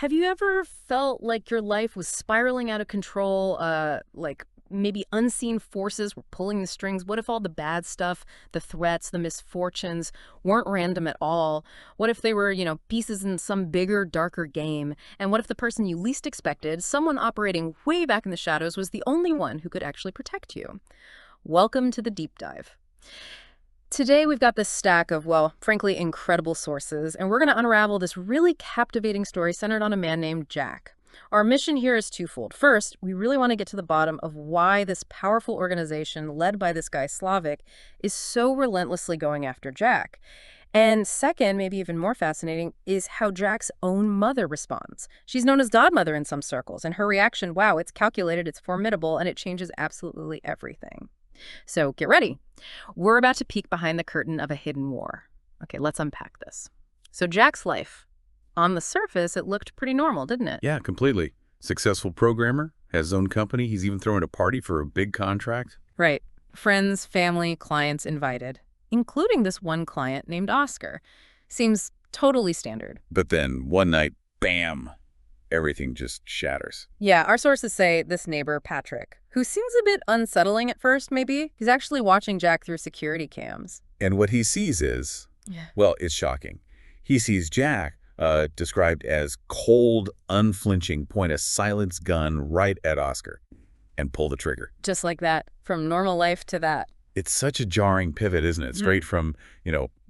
Have you ever felt like your life was spiraling out of control, like maybe unseen forces were pulling the strings? What if all the bad stuff, the threats, the misfortunes weren't random at all? What if they were, pieces in some bigger, darker game? And what if the person you least expected, someone operating way back in the shadows, was the only one who could actually protect you? Welcome to the deep dive. Today, we've got this stack of, well, frankly, incredible sources, and we're going to unravel this really captivating story centered on a man named Jack. Our mission here is twofold. First, we really want to get to the bottom of why this powerful organization led by this guy Slavic is so relentlessly going after Jack. And second, maybe even more fascinating, is how Jack's own mother responds. She's known as Godmother in some circles, and her reaction, wow, it's calculated, it's formidable, and it changes absolutely everything. So get ready. We're about to peek behind the curtain of a hidden war. Okay, let's unpack this. So Jack's life, on the surface, it looked pretty normal, didn't it? Yeah, completely. Successful programmer, has his own company. He's even throwing a party for a big contract. Right. Friends, family, clients invited, including this one client named Oscar. Seems totally standard. But then one night, bam, everything just shatters. Yeah, our sources say this neighbor, Patrick, who seems a bit unsettling at first, maybe, he's actually watching Jack through security cams. And what he sees is, well, it's shocking. He sees Jack, described as cold, unflinching, point a silenced gun right at Oscar and pull the trigger. Just like that, from normal life to that. It's such a jarring pivot, isn't it? Straight from,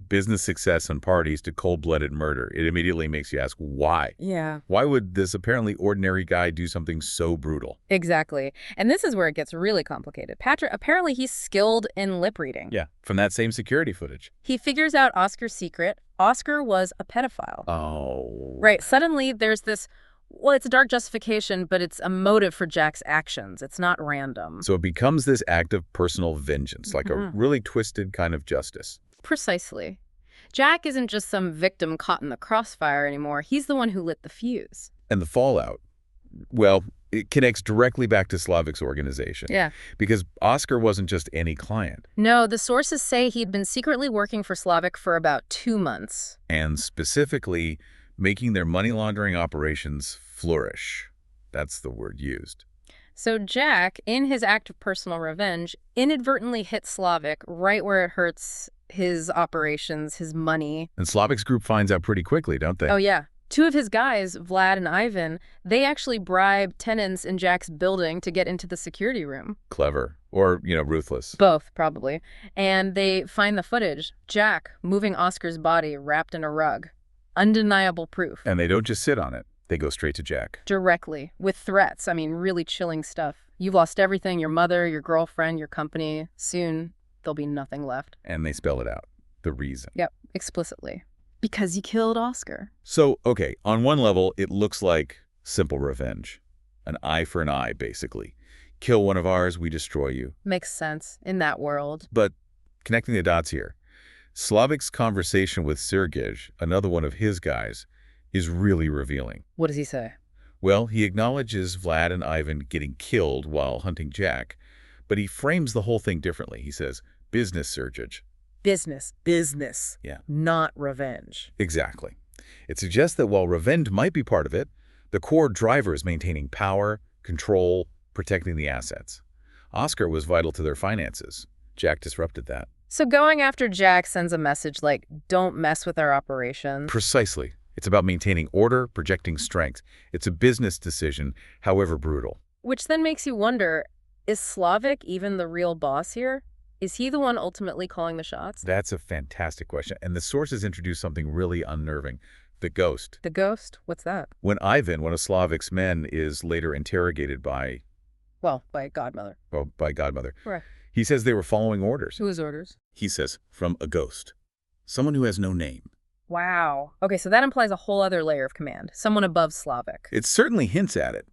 business success and parties to cold-blooded murder. It immediately makes you ask, why? Yeah. Why would this apparently ordinary guy do something so brutal? Exactly. And this is where it gets really complicated. Patrick, apparently he's skilled in lip reading. Yeah, from that same security footage. He figures out Oscar's secret. Oscar was a pedophile. Oh. Right. Suddenly there's this, well, it's a dark justification, but it's a motive for Jack's actions. It's not random. So it becomes this act of personal vengeance, like a really twisted kind of justice. Precisely. Jack isn't just some victim caught in the crossfire anymore. He's the one who lit the fuse. And the fallout, well, it connects directly back to Slavic's organization. Yeah. Because Oscar wasn't just any client. No, the sources say he'd been secretly working for Slavic for about 2 months. And specifically, making their money laundering operations flourish. That's the word used. So Jack, in his act of personal revenge, inadvertently hit Slavic right where it hurts his operations, his money. And Slavic's group finds out pretty quickly, don't they? Oh, yeah. 2 of his guys, Vlad and Ivan, they actually bribe tenants in Jack's building to get into the security room. Clever. Or, ruthless. Both, probably. And they find the footage. Jack moving Oscar's body wrapped in a rug. Undeniable proof. And they don't just sit on it. They go straight to Jack. Directly. With threats. I mean, really chilling stuff. You've lost everything, your mother, your girlfriend, your company. Soon, there'll be nothing left. And they spell it out. The reason. Yep, explicitly. Because you killed Oscar. So, okay, on one level, it looks like simple revenge. An eye for an eye, basically. Kill one of ours, we destroy you. Makes sense in that world. But connecting the dots here, Slavic's conversation with Sergej, another one of his guys, is really revealing. What does he say? Well, he acknowledges Vlad and Ivan getting killed while hunting Jack, but he frames the whole thing differently. He says, business, Sergej. Business. Yeah. Not revenge. Exactly. It suggests that while revenge might be part of it, the core driver is maintaining power, control, protecting the assets. Oscar was vital to their finances. Jack disrupted that. So going after Jack sends a message like, don't mess with our operation. Precisely. It's about maintaining order, projecting strength. It's a business decision, however brutal. Which then makes you wonder, is Slavic even the real boss here? Is he the one ultimately calling the shots? That's a fantastic question. And the sources introduce something really unnerving. The ghost. The ghost? What's that? When Ivan, one of Slavic's men, is later interrogated by... Well, by Godmother. Well, by Godmother. Right. He says they were following orders. Whose orders? He says, from a ghost. Someone who has no name. Wow. Okay, so that implies a whole other layer of command. Someone above Slavic. It certainly hints at it.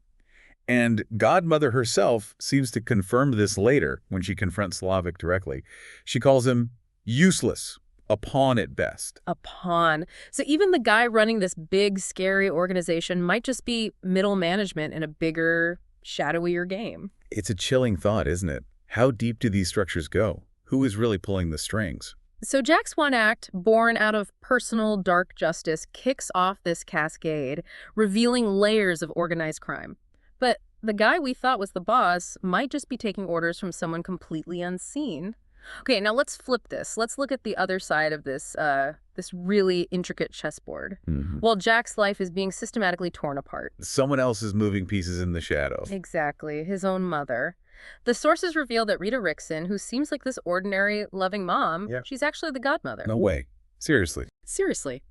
And Godmother herself seems to confirm this later when she confronts Slavic directly. She calls him useless, a pawn at best. A pawn. So even the guy running this big, scary organization might just be middle management in a bigger, shadowier game. It's a chilling thought, isn't it? How deep do these structures go? Who is really pulling the strings? So Jack's one act, born out of personal dark justice, kicks off this cascade, revealing layers of organized crime. But the guy we thought was the boss might just be taking orders from someone completely unseen. Okay, now let's flip this. Let's look at the other side of this really intricate chessboard. While Jack's life is being systematically torn apart. Someone else is moving pieces in the shadow. Exactly, his own mother. The sources reveal that Rita Rickson, who seems like this ordinary, loving mom, Yeah. she's actually the godmother. No way. Seriously. Seriously.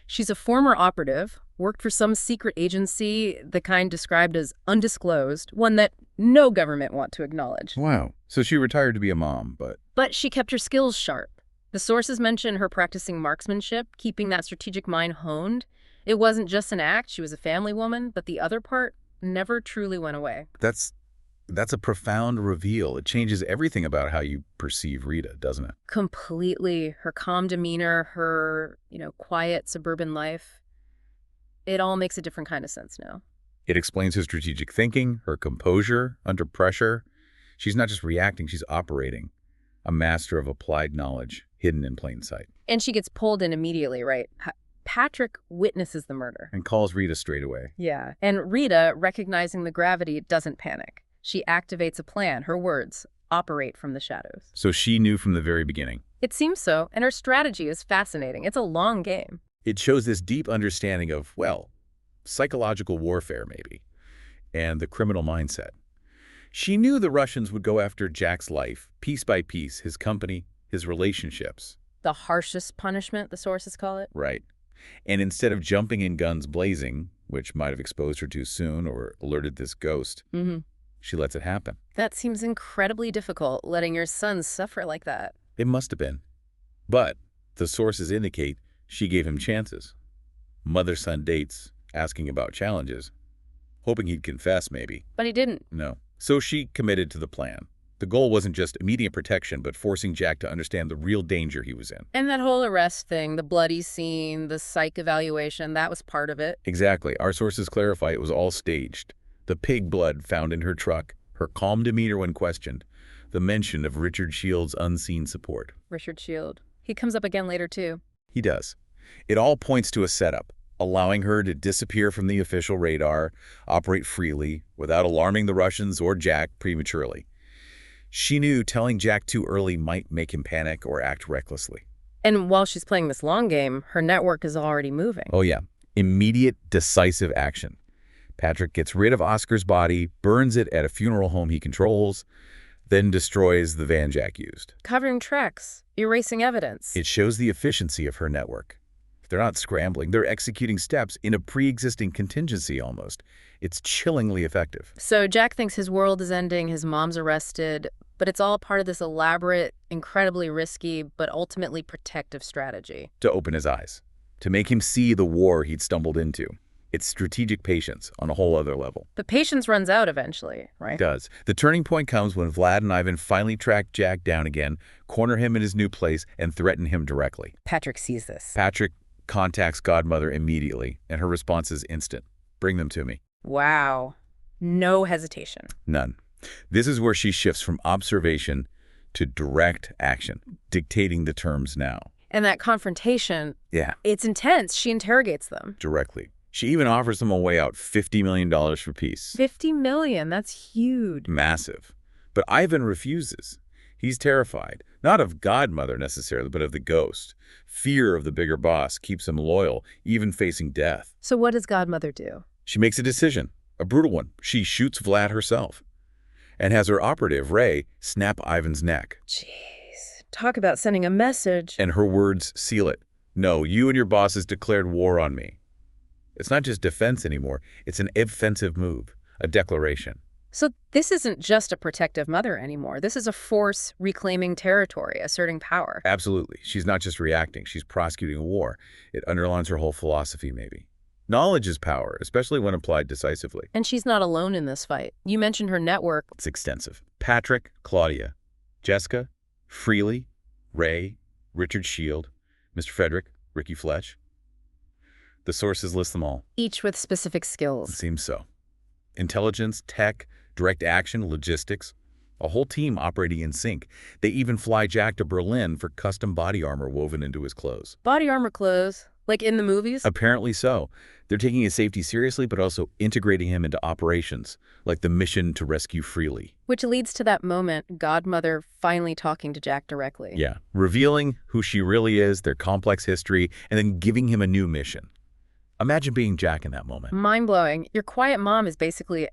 She's a former operative, worked for some secret agency, the kind described as undisclosed, one that no government want to acknowledge. Wow. So she retired to be a mom, but... But she kept her skills sharp. The sources mention her practicing marksmanship, keeping that strategic mind honed. It wasn't just an act, she was a family woman, but the other part never truly went away. That's a profound reveal. It changes everything about how you perceive Rita, doesn't it? Completely. Her calm demeanor, her, quiet suburban life, it all makes a different kind of sense now. It explains her strategic thinking, her composure under pressure. She's not just reacting, she's operating. A master of applied knowledge, hidden in plain sight. And she gets pulled in immediately, right? Patrick witnesses the murder. And calls Rita straight away. Yeah. And Rita, recognizing the gravity, doesn't panic. She activates a plan. Her words, operate from the shadows. So she knew from the very beginning. It seems so, and her strategy is fascinating. It's a long game. It shows this deep understanding of, well, psychological warfare maybe, and the criminal mindset. She knew the Russians would go after Jack's life, piece by piece, his company, his relationships. The harshest punishment, the sources call it. Right. And instead of jumping in guns blazing, which might have exposed her too soon or alerted this ghost, she lets it happen. That seems incredibly difficult, letting your son suffer like that. It must have been. But the sources indicate she gave him chances. Mother-son dates, asking about challenges, hoping he'd confess maybe. But he didn't. No. So she committed to the plan. The goal wasn't just immediate protection, but forcing Jack to understand the real danger he was in. And that whole arrest thing, the bloody scene, the psych evaluation, that was part of it. Exactly. Our sources clarify it was all staged. The pig blood found in her truck, her calm demeanor when questioned, the mention of Richard Shield's unseen support. Richard Shield. He comes up again later, too. He does. It all points to a setup, allowing her to disappear from the official radar, operate freely, without alarming the Russians or Jack prematurely. She knew telling Jack too early might make him panic or act recklessly. And while she's playing this long game, her network is already moving. Oh yeah, immediate, decisive action. Patrick gets rid of Oscar's body, burns it at a funeral home he controls, then destroys the van Jack used. Covering tracks, erasing evidence. It shows the efficiency of her network. They're not scrambling, they're executing steps in a pre-existing contingency almost. It's chillingly effective. So Jack thinks his world is ending, his mom's arrested, but it's all part of this elaborate, incredibly risky, but ultimately protective strategy. To open his eyes, to make him see the war he'd stumbled into. It's strategic patience on a whole other level. The patience runs out eventually, right? It does. The turning point comes when Vlad and Ivan finally track Jack down again, corner him in his new place, and threaten him directly. Patrick sees this. Patrick contacts Godmother immediately, and her response is instant. Bring them to me. Wow. No hesitation. None. This is where she shifts from observation to direct action, dictating the terms now. And that confrontation, Yeah. it's intense. She interrogates them. Directly. She even offers them a way out, $50 million for peace. $50 million, that's huge. Massive. But Ivan refuses. He's terrified, not of Godmother necessarily, but of the ghost. Fear of the bigger boss keeps him loyal, even facing death. So what does Godmother do? She makes a decision, a brutal one. She shoots Vlad herself and has her operative, Ray, snap Ivan's neck. Jeez. Talk about sending a message. And her words seal it. No, you and your bosses declared war on me. It's not just defense anymore. It's an offensive move, a declaration. So this isn't just a protective mother anymore. This is a force reclaiming territory, asserting power. Absolutely. She's not just reacting. She's prosecuting a war. It underlines her whole philosophy, maybe. Knowledge is power, especially when applied decisively. And she's not alone in this fight. You mentioned her network. It's extensive. Patrick, Claudia, Jessica, Freely, Ray, Richard Shield, Mr. Frederick, Ricky Fletch. The sources list them all. Each with specific It skills. seems so. Intelligence, tech, direct action, logistics, A whole team operating in sync. They even fly Jack to Berlin for custom body armor woven into his clothes. Body armor clothes, like in the movies? Apparently so. They're taking his safety seriously, but also integrating him into operations, like the mission to rescue Freely. Which leads to that moment, Godmother finally talking to Jack directly. Yeah, revealing who she really is, their complex history, and then giving him a new mission. Imagine being Jack in that moment. Mind-blowing. Your quiet mom is basically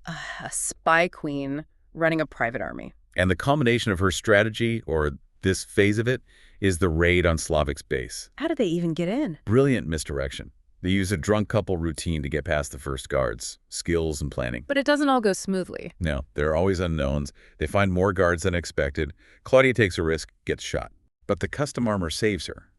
a spy queen running a private army. And the combination of her strategy, or this phase of it, is the raid on Slavic's base. How did they even get in? Brilliant misdirection. They use a drunk couple routine to get past the first guards. Skills and planning. But it doesn't all go smoothly. No, there are always unknowns. They find more guards than expected. Claudia takes a risk, gets shot. But the custom armor saves her.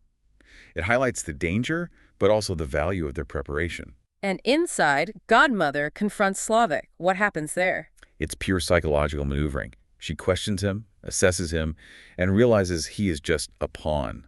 It highlights the danger, but also the value of their preparation. And inside, Godmother confronts Slavic. What happens there? It's pure psychological maneuvering. She questions him, assesses him, and realizes he is just a pawn,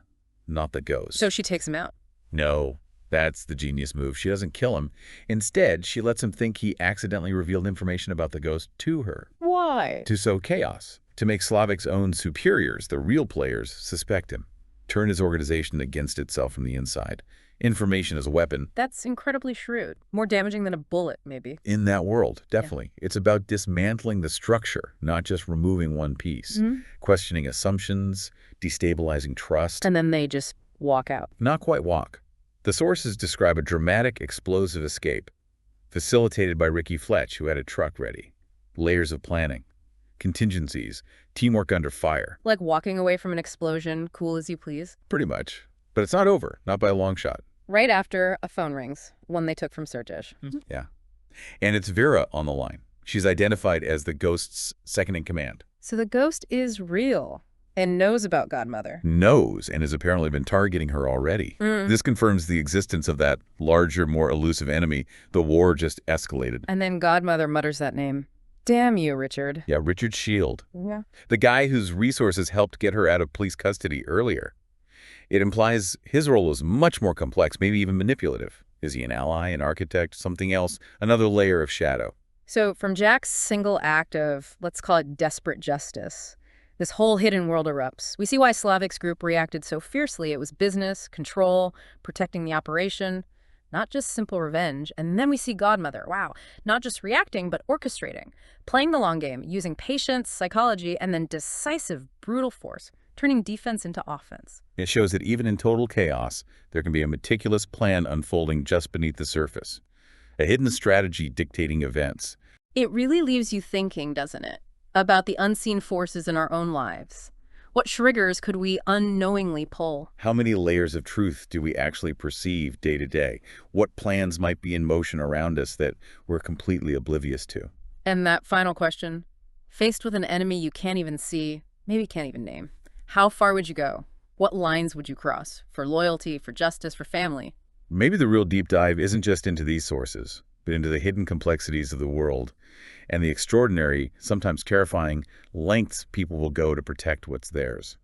not the ghost. So she takes him out. No, that's the genius move. She doesn't kill him. Instead, she lets him think he accidentally revealed information about the ghost to her. Why? To sow chaos, to make Slavic's own superiors, the real players, suspect him, turn his organization against itself from the inside. Information as a weapon. That's incredibly shrewd. More damaging than a bullet, maybe. In that world, definitely. Yeah. It's about dismantling the structure, not just removing one piece. Questioning assumptions, destabilizing trust. And then they just walk out. Not quite walk. The sources describe a dramatic, explosive escape, facilitated by Ricky Fletch, who had a truck ready. Layers of planning, contingencies, teamwork under fire. Like walking away from an explosion, cool as you please? Pretty much. But it's not over, not by a long shot. Right after, a phone rings, one they took from Sergej. Yeah. And it's Vera on the line. She's identified as the ghost's second-in-command. So the ghost is real and knows about Godmother. Knows, and has apparently been targeting her already. This confirms the existence of that larger, more elusive enemy. The war just escalated. And then Godmother mutters that name. Damn you, Richard. Yeah, Richard Shield. Yeah. The guy whose resources helped get her out of police custody earlier. It implies his role is much more complex, maybe even manipulative. Is he an ally, an architect, something else, another layer of shadow? So from Jack's single act of, let's call it desperate justice, this whole hidden world erupts. We see why Slavic's group reacted so fiercely. It was business, control, protecting the operation, not just simple revenge. And then we see Godmother, wow, not just reacting, but orchestrating, playing the long game, using patience, psychology, and then decisive, brutal force, turning defense into offense. It shows that even in total chaos, there can be a meticulous plan unfolding just beneath the surface. A hidden strategy dictating events. It really leaves you thinking, doesn't it, about the unseen forces in our own lives. What triggers could we unknowingly pull? How many layers of truth do we actually perceive day to day? What plans might be in motion around us that we're completely oblivious to? And that final question, faced with an enemy you can't even see, maybe can't even name, how far would you go? What lines would you cross? For loyalty, for justice, for family? Maybe the real deep dive isn't just into these sources, but into the hidden complexities of the world and the extraordinary, sometimes terrifying, lengths people will go to protect what's theirs.